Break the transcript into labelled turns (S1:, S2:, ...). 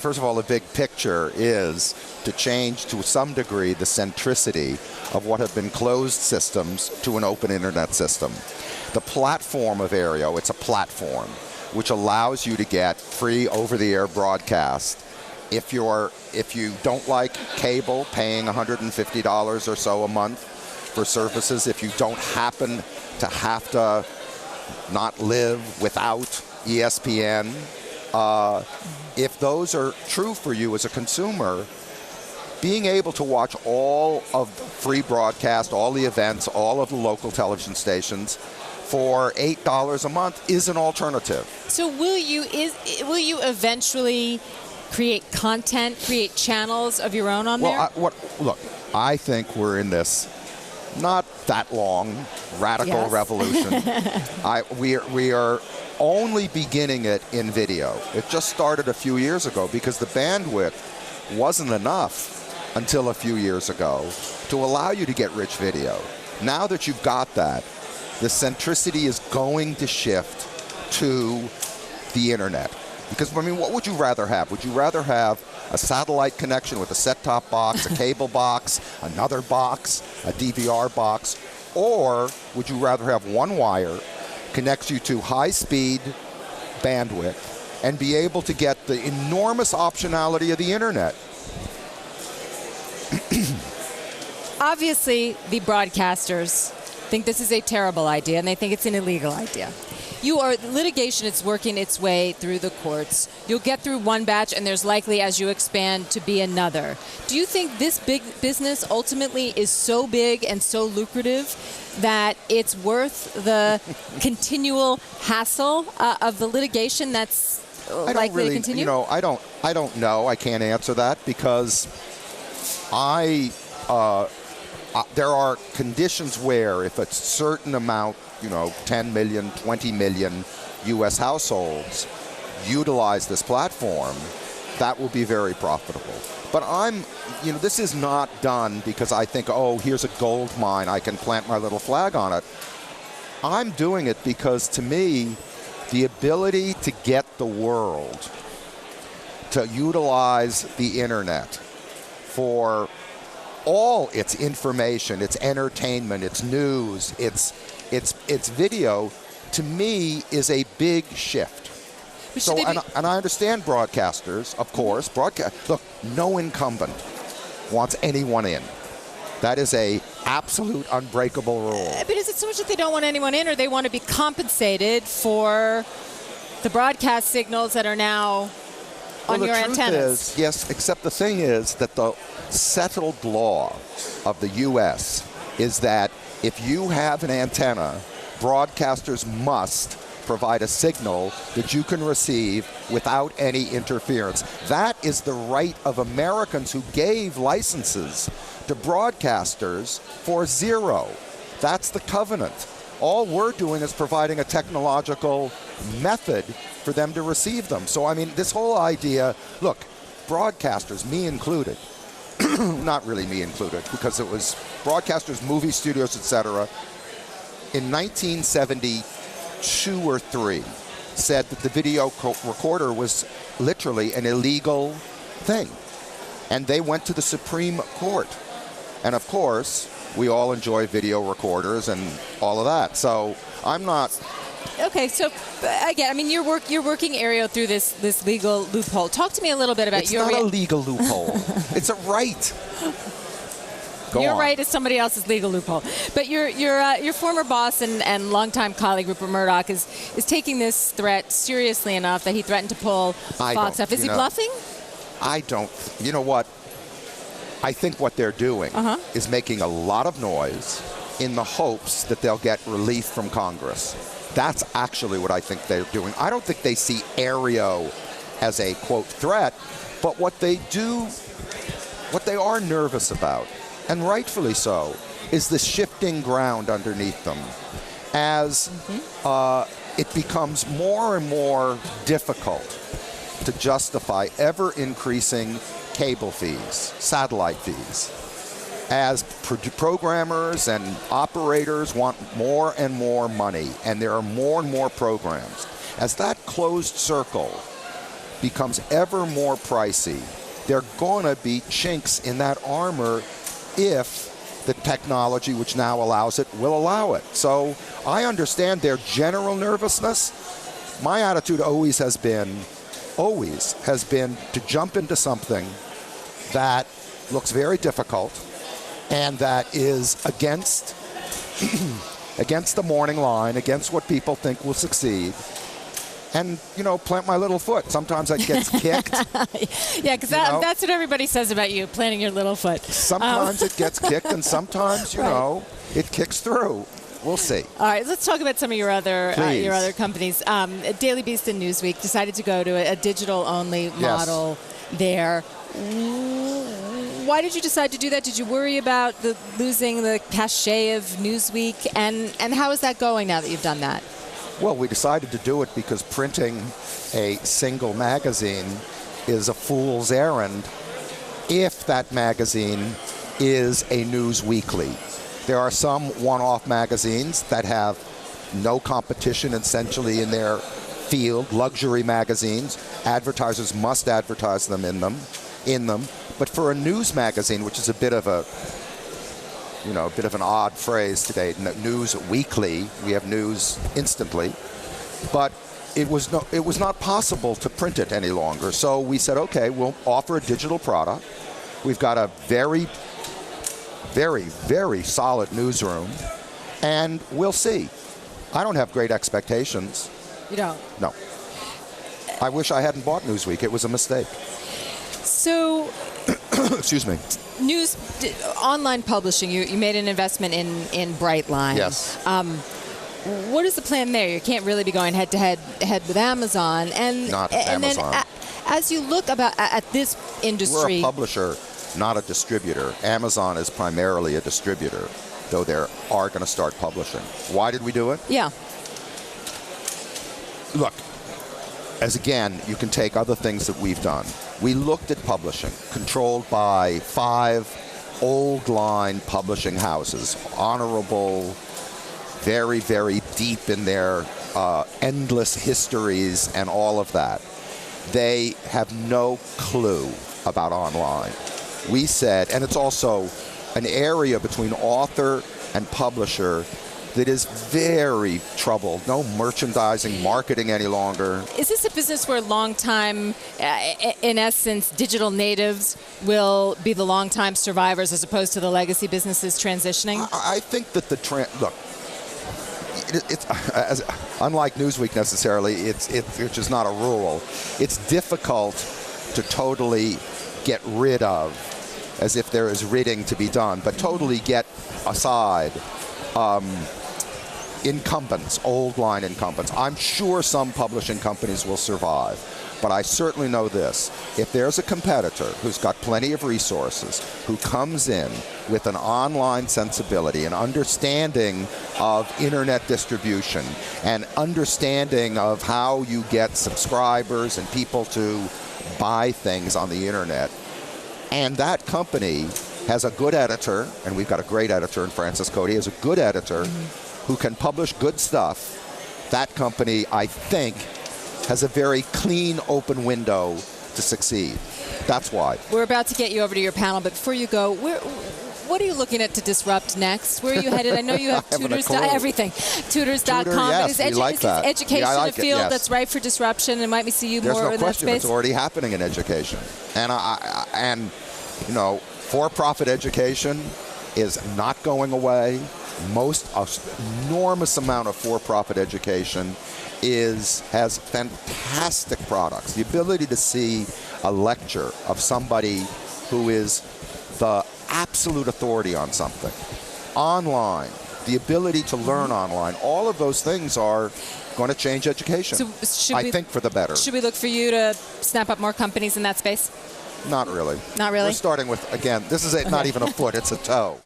S1: first of all, the big picture is to change to some degree the centricity of what have been closed systems to an open internet system. The platform of Aereo, it's a platform which allows you to get free over-the-air broadcast. If you don't like cable, paying $150 or so a month for services, if you don't happen to have to not live without ESPN, if those are true for you as a consumer, being able to watch all of the free broadcast, all the events, all of the local television stations for $8 a month is an alternative.
S2: So will you eventually create content, create channels of your own on there?
S1: Look, I think we're in this not that long radical revolution. We are only beginning it in video. It just started a few years ago because the bandwidth wasn't enough until a few years ago to allow you to get rich video. Now that you've got that, the centricity is going to shift to the internet. Because, I mean, what would you rather have? Would you rather have a satellite connection with a set-top box, a cable box, another box, a DVR box, or would you rather have one wire connects you to high-speed bandwidth and be able to get the enormous optionality of the internet?
S2: Obviously, the broadcasters think this is a terrible idea, and they think it's an illegal idea. Litigation, it's working its way through the courts. You'll get through one batch, and there's likely, as you expand, to be another. Do you think this big business ultimately is so big and so lucrative that it's worth the continual hassle of the litigation that's likely to continue?
S1: You know, I don't know. I can't answer that because there are conditions where if a certain amount, 10 million, 20 million U.S. households utilize this platform, that will be very profitable. But this is not done because I think, oh, here's a gold mine, I can plant my little flag on it. I'm doing it because, to me, the ability to get the world to utilize the internet for all its information, its entertainment, its news, its video, to me, is a big shift. So, and I understand broadcasters, of course. Look, no incumbent wants anyone in. That is a absolute unbreakable rule.
S2: But is it so much that they don't want anyone in, or they want to be compensated for the broadcast signals that are now on your antennas?
S1: The truth is, yes, except the thing is that the settled law of the U.S. is that if you have an antenna, broadcasters must provide a signal that you can receive without any interference. That is the right of Americans who gave licenses to broadcasters for zero. That's the covenant. All we're doing is providing a technological method for them to receive them. So, I mean, this whole idea, look, broadcasters, me included, not really me included, because it was broadcasters, movie studios, etc., in 1972 or 3, said that the video recorder was literally an illegal thing. And they went to the Supreme Court. And of course, we all enjoy video recorders and all of that. So I'm not...
S2: Okay, so again, I mean, you're working Aereo through this legal loophole. Talk to me a little bit about your...
S1: It's not a legal loophole. It's a right.
S2: Your right is somebody else's legal loophole. But your former boss and longtime colleague Rupert Murdoch is taking this threat seriously enough that he threatened to pull Fox off. Is he bluffing?
S1: I don't. You know what? I think what they're doing is making a lot of noise in the hopes that they'll get relief from Congress. That's actually what I think they're doing. I don't think they see Aereo as a, quote, threat, but what they are nervous about, and rightfully so, is the shifting ground underneath them as it becomes more and more difficult to justify ever-increasing cable fees, satellite fees, as programmers and operators want more and more money, and there are more and more programs. As that closed circle becomes ever more pricey, there are going to be chinks in that armor if the technology which now allows it will allow it. So I understand their general nervousness. My attitude always has been to jump into something that looks very difficult and that is against against the morning line, against what people think will succeed. And, plant my little foot. Sometimes it gets kicked.
S2: Yeah, because that's what everybody says about you, planting your little foot.
S1: Sometimes it gets kicked, and sometimes, it kicks through. We'll see.
S2: All right, let's talk about some of your other companies. Daily Beast and Newsweek decided to go to a digital-only model there. Why did you decide to do that? Did you worry about losing the cachet of Newsweek? And how is that going now that you've done that?
S1: Well, we decided to do it because printing a single magazine is a fool's errand if that magazine is a news weekly. There are some one-off magazines that have no competition essentially in their field, luxury magazines. Advertisers must advertise them in them. But for a news magazine, which is a bit of an odd phrase today, news weekly, we have news instantly, but it was not possible to print it any longer. So we said, okay, we'll offer a digital product. We've got a very, very, very solid newsroom, and we'll see. I don't have great expectations.
S2: You don't?
S1: No. I wish I hadn't bought Newsweek. It was a mistake.
S2: So,
S1: excuse me.
S2: Online publishing, you made an investment in Brightline.
S1: Yes.
S2: What is the plan there? You can't really be going head-to-head with Amazon.
S1: Not Amazon.
S2: Then as you look at this industry...
S1: We're a publisher, not a distributor. Amazon is primarily a distributor, though they are going to start publishing. Why did we do it?
S2: Yeah.
S1: Look, you can take other things that we've done. We looked at publishing, controlled by 5 old-line publishing houses, honorable, very, very deep in their endless histories and all of that. They have no clue about online. We said, and it's also an area between author and publisher that is very troubled. No merchandising, marketing any longer.
S2: Is this a business where long-time, in essence, digital natives will be the long-time survivors as opposed to the legacy businesses transitioning?
S1: I think that look, it's unlike Newsweek necessarily, which is not a rule. It's difficult to totally get rid of, as if there is ridding to be done, but totally get aside incumbents, old line incumbents. I'm sure some publishing companies will survive, but I certainly know this. If there's a competitor who's got plenty of resources, who comes in with an online sensibility, an understanding of internet distribution, and understanding of how you get subscribers and people to buy things on the internet, and that company has a good editor, and we've got a great editor in Francis Cody, has a good editor who can publish good stuff, that company, I think, has a very clean, open window to succeed. That's why.
S2: We're about to get you over to your panel, but before you go, what are you looking at to disrupt next? Where are you headed? I know you have tutors, everything. Tutors.com.
S1: Yes, we like that.
S2: Is education a field that's ripe for disruption, and might we see you more in that space?
S1: There's no question. It's already happening in education. And for-profit education is not going away. Most enormous amount of for-profit education has fantastic products. The ability to see a lecture of somebody who is the absolute authority on something, online, the ability to learn online, all of those things are going to change education, I think, for the better.
S2: Should we look for you to snap up more companies in that space?
S1: Not really.
S2: Not really?
S1: We're starting with, again, this is not even a foot, it's a toe.